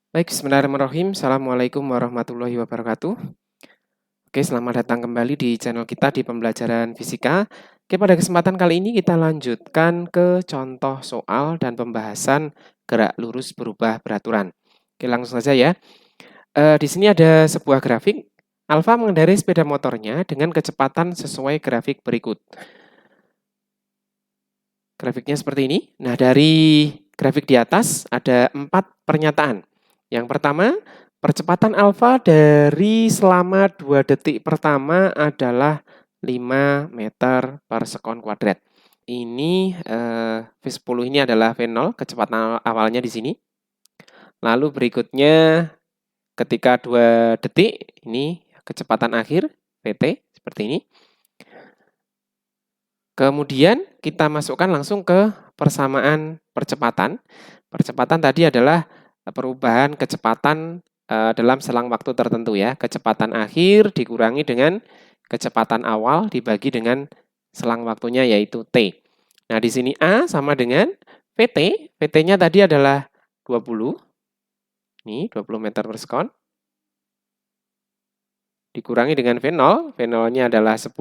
Baik, bismillahirrahmanirrahim. Assalamualaikum warahmatullahi wabarakatuh. Oke, selamat datang kembali di channel kita di pembelajaran fisika. Oke, pada kesempatan kali ini kita lanjutkan ke contoh soal dan pembahasan gerak lurus berubah beraturan. Oke, langsung saja ya. Di sini ada sebuah grafik. Alfa mengendarai sepeda motornya dengan kecepatan sesuai grafik berikut. Grafiknya seperti ini. Nah, dari grafik di atas ada 4 pernyataan. Yang pertama, percepatan alfa dari selama 2 detik pertama adalah 5 meter per sekon kuadrat. Ini V10 ini adalah V0, kecepatan awalnya di sini. Lalu berikutnya ketika 2 detik, ini kecepatan akhir VT seperti ini. Kemudian kita masukkan langsung ke persamaan percepatan. Percepatan tadi adalah perubahan kecepatan dalam selang waktu tertentu ya. Kecepatan akhir dikurangi dengan kecepatan awal dibagi dengan selang waktunya yaitu T. Nah, di sini A sama dengan VT. VT-nya tadi adalah 20. Ini 20 meter per sekon. Dikurangi dengan V0. V0-nya adalah 10.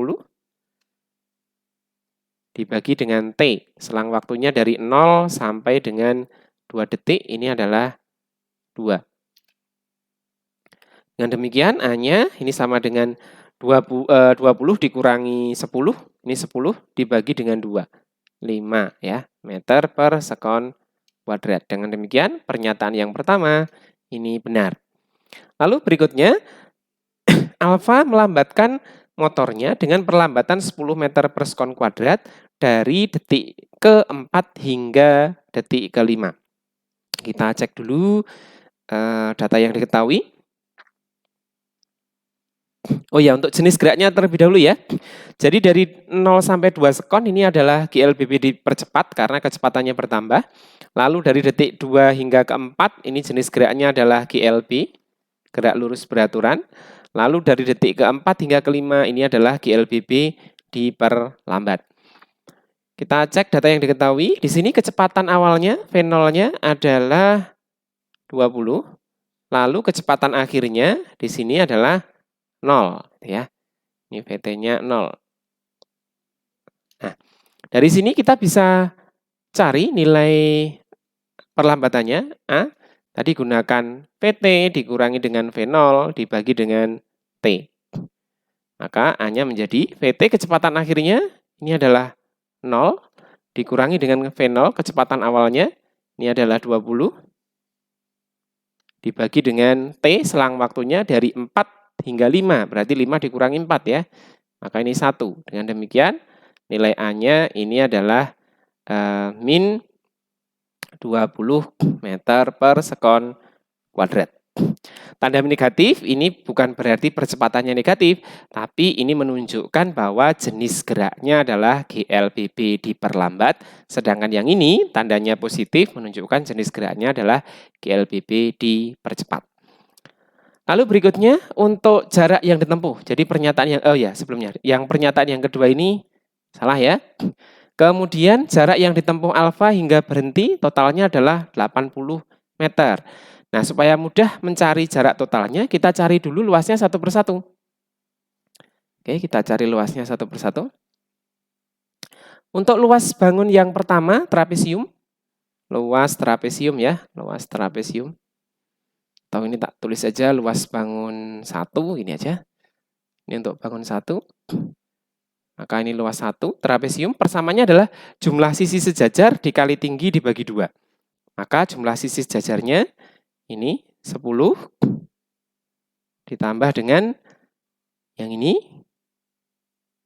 Dibagi dengan T. Selang waktunya dari 0 sampai dengan 2 detik ini adalah 2. Dengan demikian A-nya ini sama dengan 20 dikurangi 10. Ini 10 dibagi dengan 2. 5 ya, meter per sekon kuadrat. Dengan demikian pernyataan yang pertama ini benar. Lalu berikutnya Alfa melambatkan motornya dengan perlambatan 10 meter per sekon kuadrat dari detik ke-4 hingga detik ke-5. Kita cek dulu data yang diketahui. Oh ya, untuk jenis geraknya terlebih dahulu ya. Jadi dari 0 sampai 2 sekon ini adalah GLBB dipercepat karena kecepatannya bertambah. Lalu dari detik 2 hingga ke-4 ini jenis geraknya adalah GLB, gerak lurus beraturan. Lalu dari detik ke-4 hingga ke-5 ini adalah GLBB diperlambat. Kita cek data yang diketahui. Di sini kecepatan awalnya V0-nya adalah 20. Lalu kecepatan akhirnya di sini adalah 0 ya. Ini VT-nya 0. Nah, dari sini kita bisa cari nilai perlambatannya A. Tadi gunakan VT dikurangi dengan V0 dibagi dengan T. Maka A-nya menjadi VT kecepatan akhirnya ini adalah 0 dikurangi dengan V0 kecepatan awalnya ini adalah 20 dibagi dengan T selang waktunya dari 4 hingga 5. Berarti 5 dikurangi 4 ya. Maka ini 1. Dengan demikian nilai A-nya ini adalah min 20 meter per sekon kuadrat. Tanda negatif ini bukan berarti percepatannya negatif, tapi ini menunjukkan bahwa jenis geraknya adalah GLBB diperlambat, sedangkan yang ini tandanya positif menunjukkan jenis geraknya adalah GLBB dipercepat. Lalu berikutnya untuk jarak yang ditempuh. Jadi pernyataan yang sebelumnya, yang pernyataan yang kedua ini salah ya. Kemudian jarak yang ditempuh alfa hingga berhenti totalnya adalah 80 meter. Nah, supaya mudah mencari jarak totalnya, kita cari dulu luasnya satu persatu. Oke, kita cari luasnya satu persatu. Untuk luas bangun yang pertama, trapesium. Luas trapesium ya, luas trapesium. Atau ini tak tulis saja luas bangun 1, ini aja. Ini untuk bangun 1. Maka ini luas 1, trapesium persamanya adalah jumlah sisi sejajar dikali tinggi dibagi 2. Maka jumlah sisi sejajarnya ini 10 ditambah dengan yang ini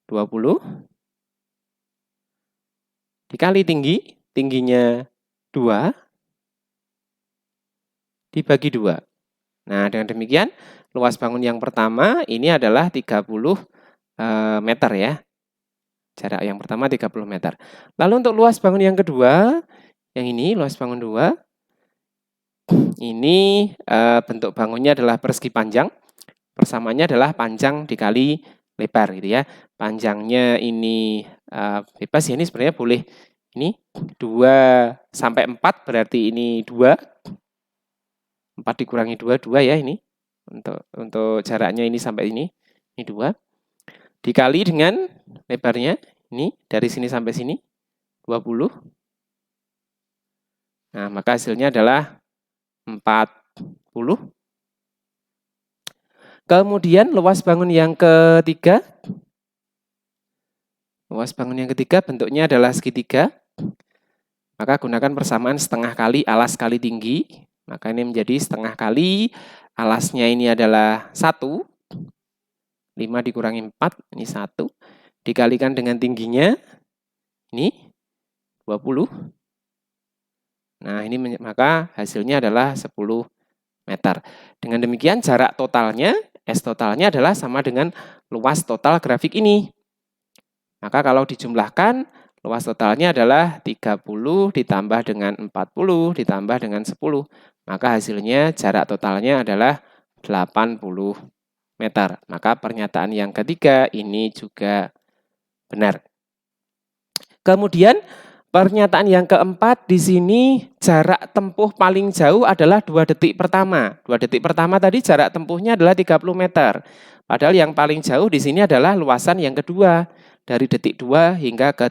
20 dikali tingginya 2 dibagi 2. Nah, dengan demikian luas bangun yang pertama ini adalah 30 meter ya. Jarak yang pertama 30 meter. Lalu untuk luas bangun yang kedua, yang ini luas bangun 2, ini bentuk bangunnya adalah persegi panjang. Persamaannya adalah panjang dikali lebar gitu ya. Panjangnya ini bebas ya, ini sebenarnya boleh ini 2 sampai 4 berarti ini 2. 4 dikurangi 2, 2 ya ini. Untuk jaraknya ini sampai ini 2. Dikali dengan lebarnya, ini dari sini sampai sini, 20. Nah, maka hasilnya adalah 40. Kemudian luas bangun yang ketiga. Luas bangun yang ketiga bentuknya adalah segitiga. Maka gunakan persamaan setengah kali alas kali tinggi. Maka ini menjadi setengah kali, alasnya ini adalah 1. 5 dikurangi 4, ini 1. Dikalikan dengan tingginya, ini 20. Nah, ini maka hasilnya adalah 10 meter. Dengan demikian jarak totalnya, S totalnya adalah sama dengan luas total grafik ini. Maka kalau dijumlahkan, luas totalnya adalah 30 ditambah dengan 40 ditambah dengan 10. Maka hasilnya jarak totalnya adalah 80 meter. Maka pernyataan yang ketiga ini juga benar. Kemudian pernyataan yang keempat di sini jarak tempuh paling jauh adalah 2 detik pertama. 2 detik pertama tadi jarak tempuhnya adalah 30 meter. Padahal yang paling jauh di sini adalah luasan yang kedua. Dari detik 2 hingga ke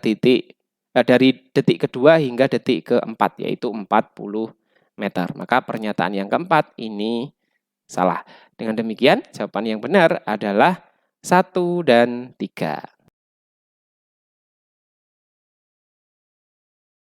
dari detik kedua hingga detik keempat, yaitu 40 meter. Maka pernyataan yang keempat ini salah. Dengan demikian jawaban yang benar adalah 1 dan 3.